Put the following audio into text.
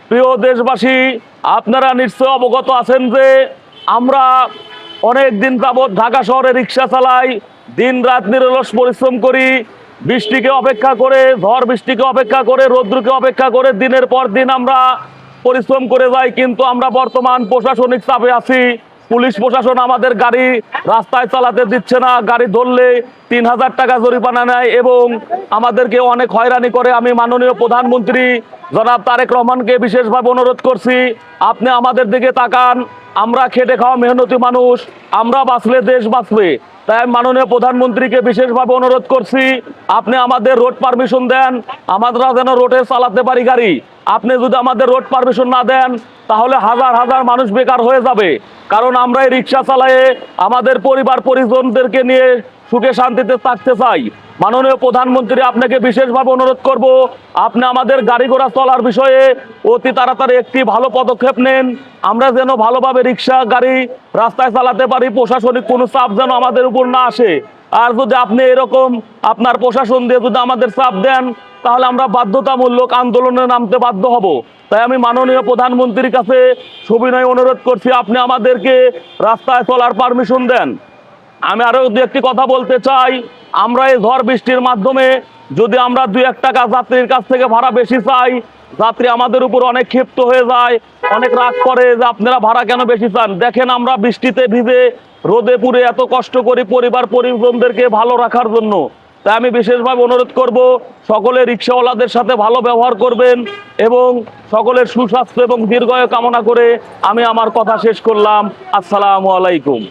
প্রিয় দেশবাসী, আপনারা নিশ্চয় অবগত আছেন যে আমরা অনেক দিন যাবৎ ঢাকা শহরে রিক্সা চালাই, দিন রাত নিরলস পরিশ্রম করি, বৃষ্টিকে অপেক্ষা করে, ঝড় বৃষ্টিকে অপেক্ষা করে, রৌদ্রকে অপেক্ষা করে দিনের পর দিন আমরা পরিশ্রম করে যাই। কিন্তু আমরা বর্তমান প্রশাসনিক চাপে আছি। পুলিশ প্রশাসন আমাদের গাড়ি রাস্তায় চালাতে দিচ্ছে না, গাড়ি ধরলে 3000 টাকা জরিমানা নেয় এবং আমাদেরকে অনেক হয়রানি করে। আমি মাননীয় প্রধানমন্ত্রী জনাব তারেক রহমানকে বিশেষভাবে অনুরোধ করছি, আপনি আমাদের দিকে তাকান। আমরা খেটে খাওয়া মেহনতি মানুষ, আমরা বাঁচলে দেশ বাঁচবে। তাই আমি মাননীয় প্রধানমন্ত্রীকে বিশেষভাবে অনুরোধ করছি, আপনি আমাদের রোড পারমিশন দেন, আমরা যেন রোডে চালাতে পারি গাড়ি। আপনি যদি আমাদের রোড পারমিশন না দেন তাহলে হাজার হাজার মানুষ বেকার হয়ে যাবে। কারণ আমরা এই রিক্সা চালায়ে আমাদের পরিবার পরিজনদেরকে নিয়ে সুখে শান্তিতে থাকতে চাই। মাননীয় প্রধানমন্ত্রী, আপনাকে বিশেষভাবে অনুরোধ করব, আপনি আমাদের গাড়ি ঘোড়া চলার বিষয়ে অতি তাড়াতাড়ি একটি ভালো পদক্ষেপ নেন। আমরা যেন ভালোভাবে রিক্সা গাড়ি রাস্তায় চালাতে পারি, প্রশাসনিক কোনো চাপ যেন আমাদের উপর না আসে। আর যদি আপনি এরকম আপনার প্রশাসন দিয়ে যদি আমাদের চাপ দেন তাহলে আমরা বাধ্যতামূলক আন্দোলনে নামতে বাধ্য হব। তাই আমি মাননীয় প্রধানমন্ত্রীর কাছে সবিনয় অনুরোধ করছি, আপনি আমাদেরকে রাস্তায় চলার পারমিশন দেন। আমি আরো দু একটি কথা বলতে চাই, আমরা এই ঝড় বৃষ্টির মাধ্যমে যদি আমরা 2-1 টাকা যাত্রীর কাছ থেকে ভাড়া বেশি চাই, যাত্রী আমাদের উপর অনেক ক্ষিপ্ত হয়ে যায়, অনেক রাগ করে যে আপনারা ভাড়া কেন বেশি চান। দেখেন, আমরা বৃষ্টিতে ভিজে রোদে পুড়ে এত কষ্ট করি পরিবার পরিজনদেরকে ভালো রাখার জন্য। তাই আমি বিশেষভাবে অনুরোধ করব, সকলে রিক্সাওয়ালাদের সাথে ভালো ব্যবহার করবেন এবং সকলের সুস্বাস্থ্য এবং দীর্ঘায়ু কামনা করে আমি আমার কথা শেষ করলাম। আসসালামু আলাইকুম।